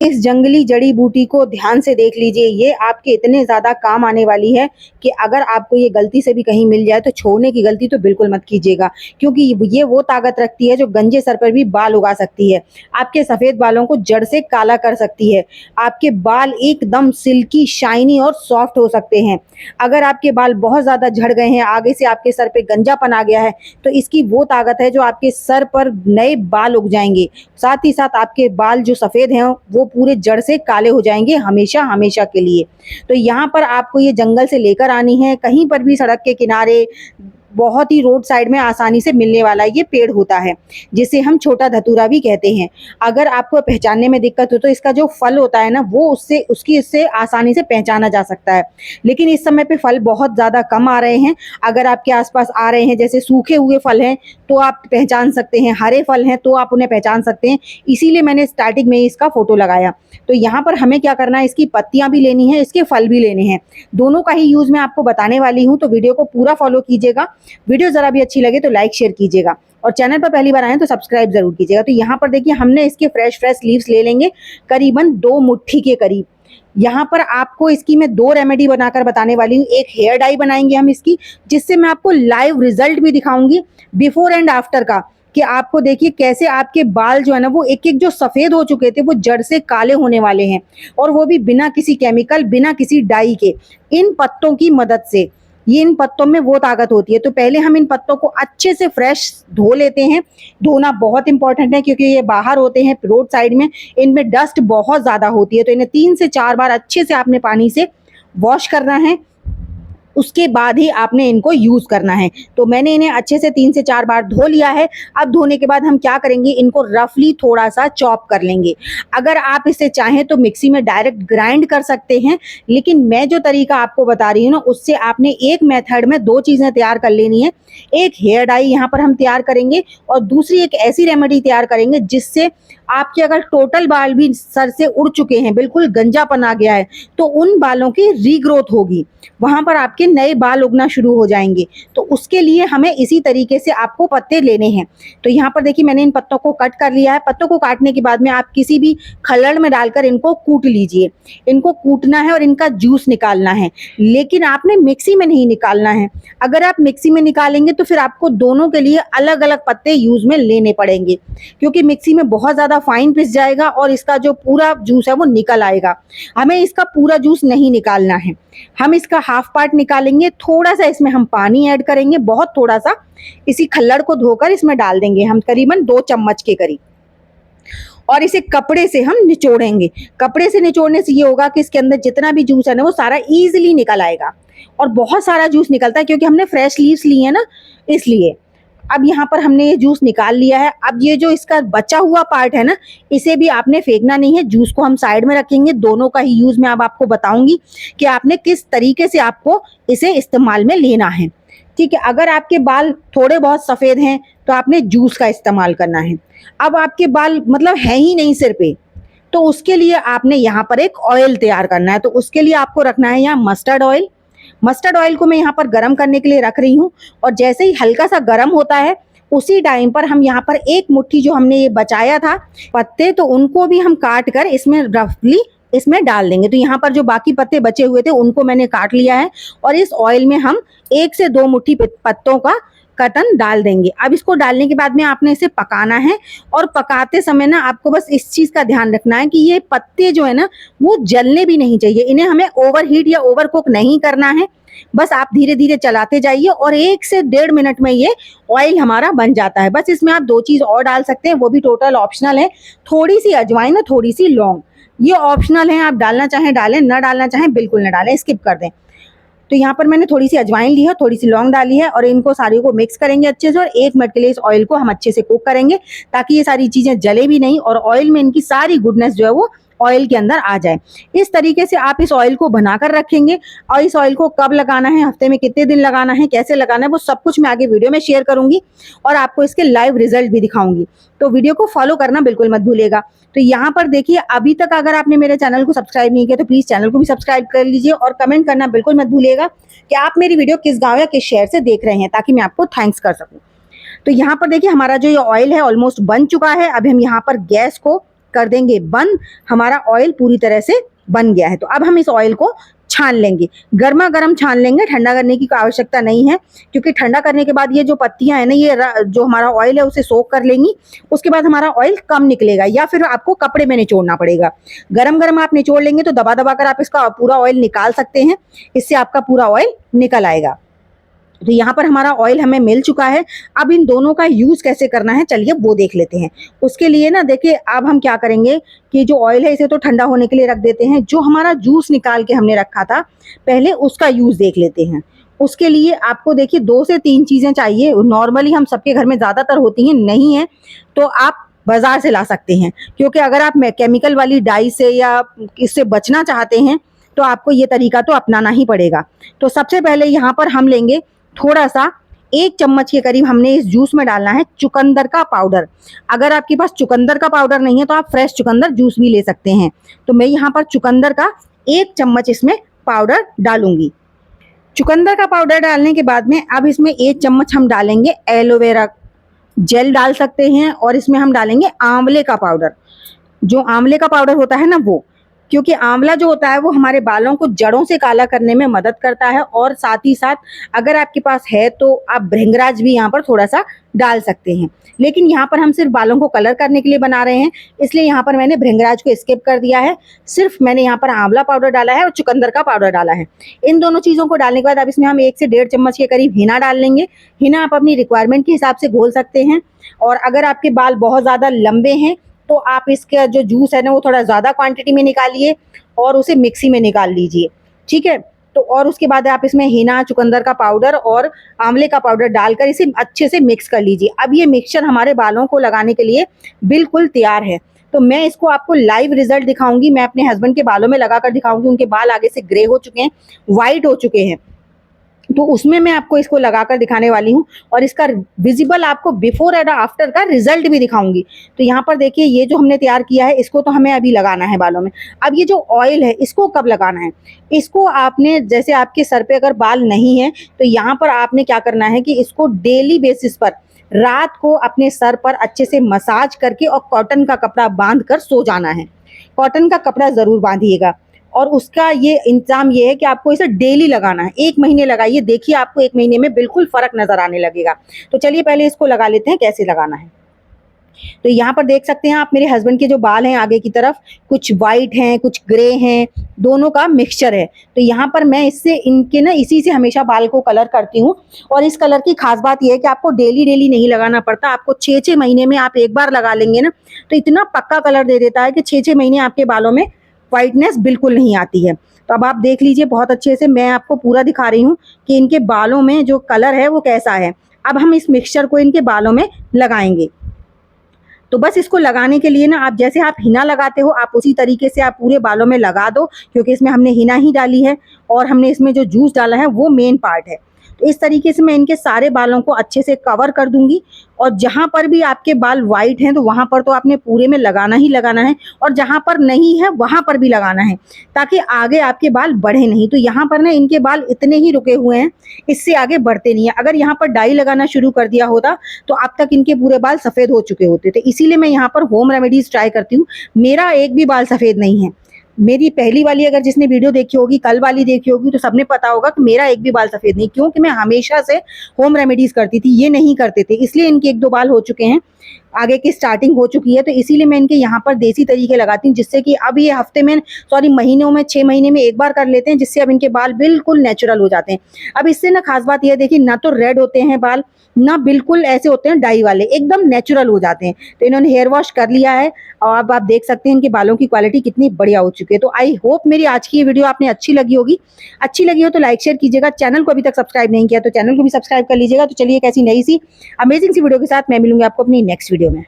इस जंगली जड़ी बूटी को ध्यान से देख लीजिए, ये आपके इतने ज़्यादा काम आने वाली है कि अगर आपको ये गलती से भी कहीं मिल जाए तो छोड़ने की गलती तो बिल्कुल मत कीजिएगा, क्योंकि ये वो ताकत रखती है जो गंजे सर पर भी बाल उगा सकती है। आपके सफ़ेद बालों को जड़ से काला कर सकती है। आपके बाल एकदम सिल्की, शाइनी और सॉफ्ट हो सकते हैं। अगर आपके बाल बहुत ज़्यादा झड़ गए हैं, आगे से आपके सर पे गंजापन आ गया है, तो इसकी वो ताकत है जो आपके सर पर नए बाल उग जाएँगे। साथ ही साथ आपके बाल जो सफ़ेद हैं वो पूरे जड़ से काले हो जाएंगे हमेशा हमेशा के लिए। तो यहाँ पर आपको ये जंगल से लेकर आनी है, कहीं पर भी सड़क के किनारे बहुत ही रोड साइड में आसानी से मिलने वाला ये पेड़ होता है, जिसे हम छोटा धतूरा भी कहते हैं। अगर आपको पहचानने में दिक्कत हो तो इसका जो फल होता है ना, वो इससे आसानी से पहचाना जा सकता है। लेकिन इस समय पे फल बहुत ज़्यादा कम आ रहे हैं। अगर आपके आसपास आ रहे हैं, जैसे सूखे हुए फल हैं, तो आप पहचान सकते हैं, हरे फल हैं तो आप उन्हें पहचान सकते हैं। इसीलिए मैंने स्टार्टिंग में इसका फ़ोटो लगाया। तो यहाँ पर हमें क्या करना है, इसकी पत्तियाँ भी लेनी है, इसके फल भी लेने हैं। दोनों का ही यूज़ मैं आपको बताने वाली हूँ, तो वीडियो को पूरा फॉलो कीजिएगा। वीडियो ज़रा भी अच्छी लगे तो लाइक शेयर कीजिएगा, और चैनल पर पहली बार आए तो सब्सक्राइब ज़रूर कीजिएगा। तो यहाँ पर देखिए, हमने इसके फ्रेश लीव्स ले लेंगे, करीबन 2 मुट्ठी के करीब। यहाँ पर आपको इसकी मैं 2 रेमेडी बनाकर बताने वाली हूँ। एक हेयर डाई बनाएंगे हम इसकी, जिससे मैं आपको लाइव रिजल्ट भी दिखाऊंगी बिफोर एंड आफ्टर का, कि आपको देखिए कैसे आपके बाल जो है ना, वो एक एक जो सफ़ेद हो चुके थे वो जड़ से काले होने वाले हैं, और वो भी बिना किसी केमिकल, बिना किसी डाई के, इन पत्तों की मदद से। ये इन पत्तों में वो ताकत होती है। तो पहले हम इन पत्तों को अच्छे से फ्रेश धो लेते हैं। धोना बहुत इंपॉर्टेंट है, क्योंकि ये बाहर होते हैं रोड साइड में, इनमें डस्ट बहुत ज़्यादा होती है। तो इन्हें 3 से 4 बार अच्छे से आपने पानी से वॉश करना है, उसके बाद ही आपने इनको यूज़ करना है। तो मैंने इन्हें अच्छे से 3 से 4 बार धो लिया है। अब धोने के बाद हम क्या करेंगे, इनको रफली थोड़ा-सा चॉप कर लेंगे। अगर आप इसे चाहें तो मिक्सी में डायरेक्ट ग्राइंड कर सकते हैं, लेकिन मैं जो तरीका आपको बता रही हूँ ना, उससे आपने एक मेथड में 2 चीज़ें तैयार कर लेनी है। एक हेयर डाई यहाँ पर हम तैयार करेंगे, और दूसरी एक ऐसी रेमेडी तैयार करेंगे जिससे आपके अगर टोटल बाल भी सर से उड़ चुके हैं, बिल्कुल गंजापन आ गया है, तो उन बालों की रीग्रोथ होगी, वहाँ पर आपके नए बाल उगना शुरू हो जाएंगे। तो उसके लिए हमें इसी तरीके से आपको पत्ते लेने हैं। तो यहाँ पर देखिए, मैंने इन पत्तों को कट कर लिया है। पत्तों को काटने के बाद में आप किसी भी खल्लड़ में डालकर इनको कूट लीजिए। इनको कूटना है और इनका जूस निकालना है, लेकिन आपने मिक्सी में नहीं निकालना है। अगर आप मिक्सी में निकालेंगे तो फिर आपको दोनों के लिए अलग अलग पत्ते यूज़ में लेने पड़ेंगे, क्योंकि मिक्सी में बहुत ज़्यादा फाइन पिस जाएगा और इसका जो पूरा जूस है वो निकल आएगा। हमें इसका पूरा जूस नहीं निकालना है, हम इसका हाफ पार्ट निकालेंगे। थोड़ा सा इसमें हम पानी ऐड करेंगे, बहुत थोड़ा सा। इसी खल्लड़ को धोकर इसमें डाल देंगे हम, करीबन 2 चम्मच के करीब, और इसे कपड़े से हम निचोड़ेंगे। कपड़े से निचोड़ने से ये होगा कि इसके अंदर जितना भी जूस है ना, वो सारा ईजिली निकल आएगा, और बहुत सारा जूस निकलता है क्योंकि हमने फ्रेश लीव्स ली है ना, इसलिए। अब यहाँ पर हमने ये जूस निकाल लिया है। अब ये जो इसका बचा हुआ पार्ट है ना, इसे भी आपने फेंकना नहीं है। जूस को हम साइड में रखेंगे। दोनों का ही यूज़ मैं अब आपको बताऊंगी कि आपने किस तरीके से आपको इसे इस्तेमाल में लेना है, ठीक है। अगर आपके बाल थोड़े बहुत सफ़ेद हैं तो आपने जूस का इस्तेमाल करना है। अब आपके बाल मतलब है ही नहीं सिर पे, तो उसके लिए आपने यहाँ पर एक ऑयल तैयार करना है। तो उसके लिए आपको रखना है यहाँ मस्टर्ड ऑयल। मस्टर्ड ऑयल को मैं यहाँ पर गर्म करने के लिए रख रही हूँ, और जैसे ही हल्का सा गर्म होता है, उसी टाइम पर हम यहाँ पर 1 मुट्ठी जो हमने ये बचाया था पत्ते, तो उनको भी हम काट कर इसमें रफली इसमें डाल देंगे। तो यहाँ पर जो बाकी पत्ते बचे हुए थे उनको मैंने काट लिया है, और इस ऑयल में हम 1 से 2 मुट्ठी पत्तों का कतन डाल देंगे। अब इसको डालने के बाद में आपने इसे पकाना है, और पकाते समय ना आपको बस इस चीज़ का ध्यान रखना है कि ये पत्ते जो है ना, वो जलने भी नहीं चाहिए। इन्हें हमें ओवरहीट या ओवर कुक नहीं करना है। बस आप धीरे धीरे चलाते जाइए, और 1 से 1.5 मिनट में ये ऑयल हमारा बन जाता है। बस इसमें आप 2 चीज़ और डाल सकते हैं, वो भी टोटल ऑप्शनल है। थोड़ी सी अजवाइन और थोड़ी सी लौंग, ये ऑप्शनल है। आप डालना चाहें डालें, ना डालना चाहें बिल्कुल ना डालें, स्किप कर दें। तो यहाँ पर मैंने थोड़ी सी अजवाइन ली है, थोड़ी सी लौंग डाली है, और इनको सारी को मिक्स करेंगे अच्छे से, और 1 मिनट के लिए इस ऑयल को हम अच्छे से कुक करेंगे, ताकि ये सारी चीज़ें जले भी नहीं, और ऑयल में इनकी सारी गुडनेस जो है वो ऑयल के अंदर आ जाए। इस तरीके से आप इस ऑयल को बनाकर रखेंगे। और इस ऑयल को कब लगाना है, हफ्ते में कितने दिन लगाना है, कैसे लगाना है, वो सब कुछ मैं आगे वीडियो में शेयर करूंगी, और आपको इसके लाइव रिजल्ट भी दिखाऊंगी। तो वीडियो को फॉलो करना बिल्कुल मत भूलिएगा। तो यहाँ पर देखिए, अभी तक अगर आपने मेरे चैनल को सब्सक्राइब नहीं किया तो प्लीज़ चैनल को भी सब्सक्राइब कर लीजिए, और कमेंट करना बिल्कुल मत भूलिएगा कि आप मेरी वीडियो किस गाँव या किस शहर से देख रहे हैं, ताकि मैं आपको थैंक्स कर सकूँ। तो यहाँ पर देखिए, हमारा जो ये ऑयल है ऑलमोस्ट बन चुका है। अभी हम यहाँ पर गैस को कर देंगे बंद, हमारा ऑयल पूरी तरह से बन गया है। तो अब हम इस ऑयल को छान लेंगे, गर्मा गर्म छान लेंगे, ठंडा करने की कोई आवश्यकता नहीं है, क्योंकि ठंडा करने के बाद ये जो पत्तियां है ना, ये जो हमारा ऑयल है उसे सोख कर लेंगी, उसके बाद हमारा ऑयल कम निकलेगा, या फिर आपको कपड़े में निचोड़ना पड़ेगा। गरम गरम आप निचोड़ लेंगे तो दबा दबा कर आप इसका पूरा ऑयल निकाल सकते हैं, इससे आपका पूरा ऑयल निकल आएगा। तो यहाँ पर हमारा ऑयल हमें मिल चुका है। अब इन दोनों का यूज़ कैसे करना है चलिए वो देख लेते हैं। उसके लिए ना देखिए, अब हम क्या करेंगे कि जो ऑयल है इसे तो ठंडा होने के लिए रख देते हैं, जो हमारा जूस निकाल के हमने रखा था पहले उसका यूज़ देख लेते हैं। उसके लिए आपको देखिए 2 से 3 चीज़ें चाहिए, नॉर्मली हम सबके घर में ज़्यादातर होती हैं, नहीं है तो आप बाज़ार से ला सकते हैं, क्योंकि अगर आप केमिकल वाली डाई से या इससे बचना चाहते हैं तो आपको ये तरीका तो अपनाना ही पड़ेगा। तो सबसे पहले यहाँ पर हम लेंगे थोड़ा सा 1 चम्मच के करीब हमने इस जूस में डालना है चुकंदर का पाउडर। अगर आपके पास चुकंदर का पाउडर नहीं है तो आप फ्रेश चुकंदर जूस भी ले सकते हैं। तो मैं यहाँ पर चुकंदर का 1 चम्मच इसमें पाउडर डालूंगी। चुकंदर का पाउडर डालने के बाद में अब इसमें 1 चम्मच हम डालेंगे एलोवेरा जेल डाल सकते हैं, और इसमें हम डालेंगे आंवले का पाउडर, जो आंवले का पाउडर होता है ना वो, क्योंकि आंवला जो होता है वो हमारे बालों को जड़ों से काला करने में मदद करता है, और साथ ही साथ अगर आपके पास है तो आप भृंगराज भी यहाँ पर थोड़ा सा डाल सकते हैं, लेकिन यहाँ पर हम सिर्फ बालों को कलर करने के लिए बना रहे हैं, इसलिए यहाँ पर मैंने भृंगराज को स्किप कर दिया है। सिर्फ मैंने यहाँ पर आंवला पाउडर डाला है और चुकंदर का पाउडर डाला है। इन दोनों चीज़ों को डालने के बाद अब इसमें हम 1 से 1.5 चम्मच के करीब हिना डाल लेंगे। हिना आप अपनी रिक्वायरमेंट के हिसाब से घोल सकते हैं, और अगर आपके बाल बहुत ज़्यादा लंबे हैं तो आप इसका जो जूस है ना वो थोड़ा ज़्यादा क्वांटिटी में निकालिए और उसे मिक्सी में निकाल लीजिए, ठीक है। तो और उसके बाद आप इसमें हिना, चुकंदर का पाउडर और आंवले का पाउडर डालकर इसे अच्छे से मिक्स कर लीजिए। अब ये मिक्सचर हमारे बालों को लगाने के लिए बिल्कुल तैयार है। तो मैं इसको आपको लाइव रिजल्ट दिखाऊंगी, मैं अपने हस्बैंड के बालों में लगाकर दिखाऊंगी। उनके बाल आगे से ग्रे हो चुके हैं, वाइट हो चुके हैं, तो उसमें मैं आपको इसको लगाकर दिखाने वाली हूँ, और इसका विजिबल आपको बिफोर एंड आफ्टर का रिजल्ट भी दिखाऊंगी। तो यहाँ पर देखिए, ये जो हमने तैयार किया है इसको तो हमें अभी लगाना है बालों में। अब ये जो ऑयल है इसको कब लगाना है, इसको आपने, जैसे आपके सर पे अगर बाल नहीं है तो यहाँ पर आपने क्या करना है कि इसको डेली बेसिस पर रात को अपने सर पर अच्छे से मसाज करके और कॉटन का कपड़ा बांध कर सो जाना है। कॉटन का कपड़ा ज़रूर बांधिएगा, और उसका ये इंतजाम ये है कि आपको इसे डेली लगाना है। 1 महीने लगाइए, देखिए आपको 1 महीने में बिल्कुल फ़र्क नज़र आने लगेगा। तो चलिए पहले इसको लगा लेते हैं कैसे लगाना है। तो यहाँ पर देख सकते हैं आप, मेरे हस्बैंड के जो बाल हैं आगे की तरफ कुछ वाइट हैं, कुछ ग्रे हैं, दोनों का मिक्सचर है। तो यहाँ पर मैं इससे इनके ना इसी से हमेशा बाल को कलर करती हूँ, और इस कलर की खास बात यह है कि आपको डेली डेली नहीं लगाना पड़ता। आपको 6-6 महीने में आप एक बार लगा लेंगे ना तो इतना पक्का कलर दे देता है कि 6-6 महीने आपके बालों में वाइटनेस बिल्कुल नहीं आती है। तो अब आप देख लीजिए बहुत अच्छे से, मैं आपको पूरा दिखा रही हूँ कि इनके बालों में जो कलर है वो कैसा है। अब हम इस मिक्सचर को इनके बालों में लगाएंगे। तो बस इसको लगाने के लिए ना, आप जैसे आप हिना लगाते हो आप उसी तरीके से आप पूरे बालों में लगा दो, क्योंकि इसमें हमने हिना ही डाली है और हमने इसमें जो जूस डाला है वो मेन पार्ट है। तो इस तरीके से मैं इनके सारे बालों को अच्छे से कवर कर दूंगी, और जहाँ पर भी आपके बाल वाइट हैं तो वहाँ पर तो आपने पूरे में लगाना ही लगाना है, और जहाँ पर नहीं है वहाँ पर भी लगाना है, ताकि आगे आपके बाल बढ़े नहीं। तो यहाँ पर ना इनके बाल इतने ही रुके हुए हैं, इससे आगे बढ़ते नहीं है। अगर यहाँ पर डाई लगाना शुरू कर दिया होता तो अब तक इनके पूरे बाल सफ़ेद हो चुके होते थे। इसीलिए मैं यहाँ पर होम रेमेडीज़ ट्राई करती हूँ। मेरा एक भी बाल सफ़ेद नहीं है। मेरी पहली वाली अगर जिसने वीडियो देखी होगी, कल वाली देखी होगी, तो सबने पता होगा कि मेरा एक भी बाल सफ़ेद नहीं, क्योंकि मैं हमेशा से होम रेमेडीज़ करती थी, ये नहीं करते थे, इसलिए इनके 1-2 बाल हो चुके हैं, आगे की स्टार्टिंग हो चुकी है। तो इसीलिए मैं इनके यहाँ पर देसी तरीके लगाती हूँ, जिससे कि अब ये हफ्ते में, सॉरी महीनों में, 6 महीने में एक बार कर लेते हैं, जिससे अब इनके बाल बिल्कुल नेचुरल हो जाते हैं। अब इससे ना खास बात यह देखिए, ना तो रेड होते हैं बाल, ना बिल्कुल ऐसे होते हैं डाई वाले, एकदम नेचुरल हो जाते हैं। तो इन्होंने हेयर वॉश कर लिया है, और अब आप देख सकते हैं इनके बालों की क्वालिटी कितनी बढ़िया हो चुकी है। तो आई होप मेरी आज की ये वीडियो आपने अच्छी लगी होगी। अच्छी लगी हो तो लाइक शेयर कीजिएगा। चैनल को अभी तक सब्सक्राइब नहीं किया तो चैनल को भी सब्सक्राइब कर लीजिएगा। तो चलिए एक ऐसी नई सी अमेजिंग सी वीडियो के साथ मैं मिलूंगी आपको अपनी नेक्स्ट वीडियो में।